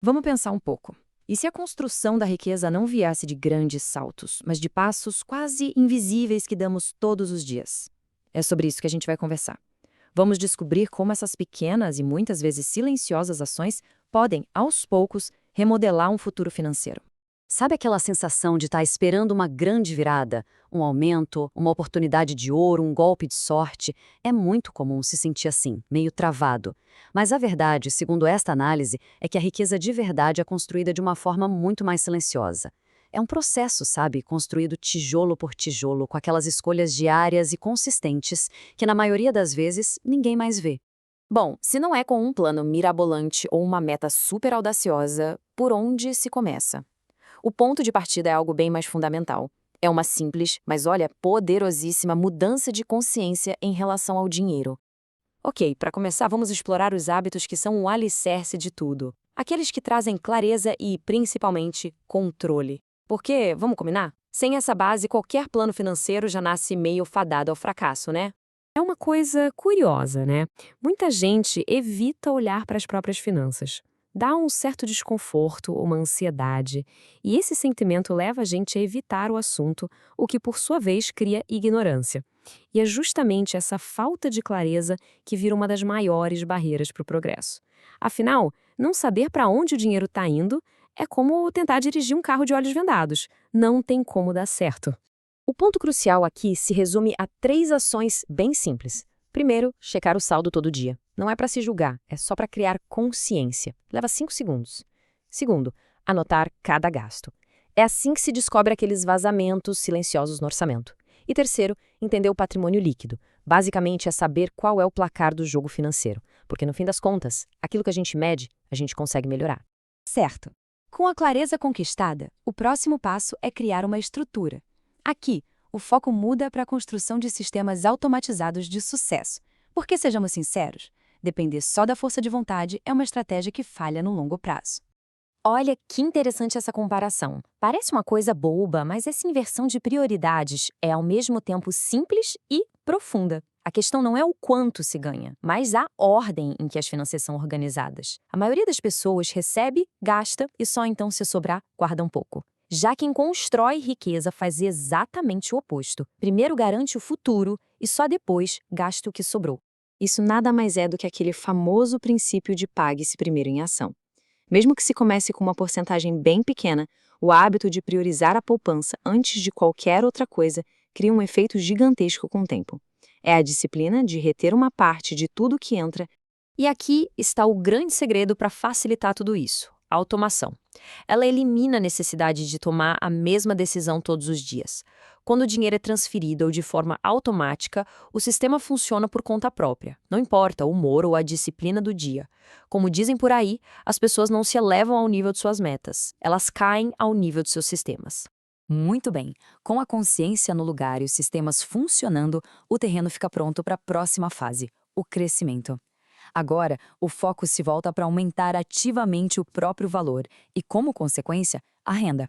Vamos pensar um pouco. E se a construção da riqueza não viesse de grandes saltos, mas de passos quase invisíveis que damos todos os dias? É sobre isso que a gente vai conversar. Vamos descobrir como essas pequenas e muitas vezes silenciosas ações podem, aos poucos, remodelar um futuro financeiro. Sabe aquela sensação de estar esperando uma grande virada, um aumento, uma oportunidade de ouro, um golpe de sorte? É muito comum se sentir assim, meio travado. Mas a verdade, segundo esta análise, é que a riqueza de verdade é construída de uma forma muito mais silenciosa. É um processo, sabe, construído tijolo por tijolo, com aquelas escolhas diárias e consistentes que, na maioria das vezes, ninguém mais vê. Bom, se não é com um plano mirabolante ou uma meta super audaciosa, por onde se começa? O ponto de partida é algo bem mais fundamental. É uma simples, mas olha, poderosíssima mudança de consciência em relação ao dinheiro. Ok, para começar, vamos explorar os hábitos que são o alicerce de tudo. Aqueles que trazem clareza e, principalmente, controle. Porque, vamos combinar? Sem essa base, qualquer plano financeiro já nasce meio fadado ao fracasso, né? É uma coisa curiosa, né? Muita gente evita olhar para as próprias finanças. Dá um certo desconforto, uma ansiedade, e esse sentimento leva a gente a evitar o assunto, o que por sua vez cria ignorância. E é justamente essa falta de clareza que vira uma das maiores barreiras para o progresso. Afinal, não saber para onde o dinheiro está indo é como tentar dirigir um carro de olhos vendados. Não tem como dar certo. O ponto crucial aqui se resume a 3 ações bem simples. Primeiro, checar o saldo todo dia. Não é para se julgar, é só para criar consciência. Leva 5 segundos. Segundo, anotar cada gasto. É assim que se descobre aqueles vazamentos silenciosos no orçamento. E terceiro, entender o patrimônio líquido. Basicamente é saber qual é o placar do jogo financeiro. Porque no fim das contas, aquilo que a gente mede, a gente consegue melhorar. Certo. Com a clareza conquistada, o próximo passo é criar uma estrutura. Aqui, o foco muda para a construção de sistemas automatizados de sucesso. Porque, sejamos sinceros, depender só da força de vontade é uma estratégia que falha no longo prazo. Olha que interessante essa comparação. Parece uma coisa boba, mas essa inversão de prioridades é ao mesmo tempo simples e profunda. A questão não é o quanto se ganha, mas a ordem em que as finanças são organizadas. A maioria das pessoas recebe, gasta e só então, se sobrar, guarda um pouco. Já quem constrói riqueza faz exatamente o oposto. Primeiro garante o futuro e só depois gasta o que sobrou. Isso nada mais é do que aquele famoso princípio de pague-se primeiro em ação. Mesmo que se comece com uma porcentagem bem pequena, o hábito de priorizar a poupança antes de qualquer outra coisa cria um efeito gigantesco com o tempo. É a disciplina de reter uma parte de tudo que entra. E aqui está o grande segredo para facilitar tudo isso: a automação. Ela elimina a necessidade de tomar a mesma decisão todos os dias. Quando o dinheiro é transferido ou de forma automática, o sistema funciona por conta própria. Não importa o humor ou a disciplina do dia. Como dizem por aí, as pessoas não se elevam ao nível de suas metas. Elas caem ao nível de seus sistemas. Muito bem. Com a consciência no lugar e os sistemas funcionando, o terreno fica pronto para a próxima fase, o crescimento. Agora, o foco se volta para aumentar ativamente o próprio valor e, como consequência, a renda.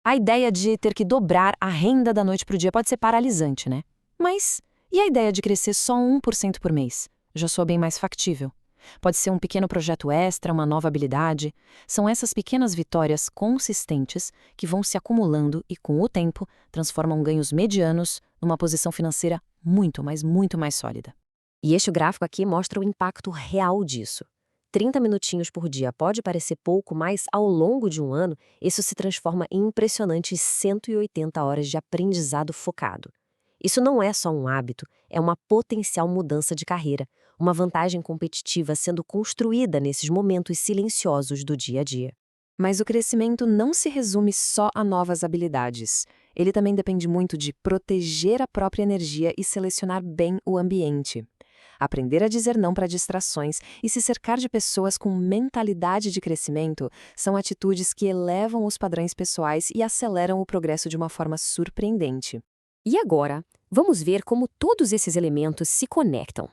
A ideia de ter que dobrar a renda da noite para o dia pode ser paralisante, né? Mas e a ideia de crescer só 1% por mês? Já soa bem mais factível. Pode ser um pequeno projeto extra, uma nova habilidade. São essas pequenas vitórias consistentes que vão se acumulando e, com o tempo, transformam ganhos medianos numa posição financeira muito, mas muito mais sólida. E este gráfico aqui mostra o impacto real disso. 30 minutinhos por dia pode parecer pouco, mas ao longo de um ano, isso se transforma em impressionantes 180 horas de aprendizado focado. Isso não é só um hábito, é uma potencial mudança de carreira, uma vantagem competitiva sendo construída nesses momentos silenciosos do dia a dia. Mas o crescimento não se resume só a novas habilidades. Ele também depende muito de proteger a própria energia e selecionar bem o ambiente. Aprender a dizer não para distrações e se cercar de pessoas com mentalidade de crescimento são atitudes que elevam os padrões pessoais e aceleram o progresso de uma forma surpreendente. E agora, vamos ver como todos esses elementos se conectam.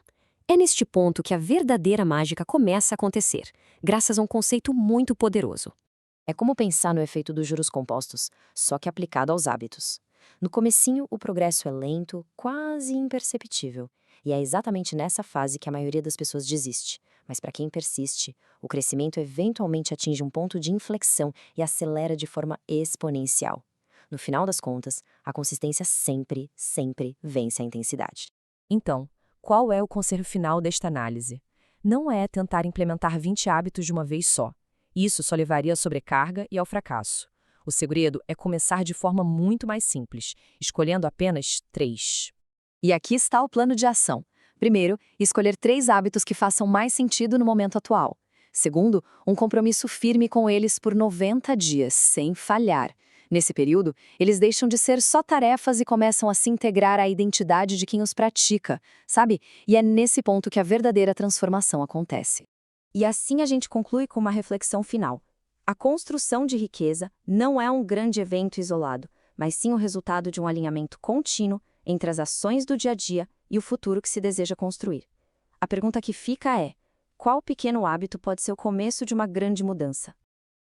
É neste ponto que a verdadeira mágica começa a acontecer, graças a um conceito muito poderoso. É como pensar no efeito dos juros compostos, só que aplicado aos hábitos. No comecinho, o progresso é lento, quase imperceptível. E é exatamente nessa fase que a maioria das pessoas desiste, Mas para quem persiste, o crescimento eventualmente atinge um ponto de inflexão e acelera de forma exponencial. No final das contas, a consistência sempre, sempre vence a intensidade. Então, qual é o conselho final desta análise? Não é tentar implementar 20 hábitos de uma vez só. Isso só levaria à sobrecarga e ao fracasso. O segredo é começar de forma muito mais simples, escolhendo apenas 3. E aqui está o plano de ação. Primeiro, escolher 3 hábitos que façam mais sentido no momento atual. Segundo, um compromisso firme com eles por 90 dias, sem falhar. Nesse período, eles deixam de ser só tarefas e começam a se integrar à identidade de quem os pratica, sabe? E é nesse ponto que a verdadeira transformação acontece. E assim a gente conclui com uma reflexão final. A construção de riqueza não é um grande evento isolado, mas sim o resultado de um alinhamento contínuo entre as ações do dia a dia e o futuro que se deseja construir. A pergunta que fica é: qual pequeno hábito pode ser o começo de uma grande mudança?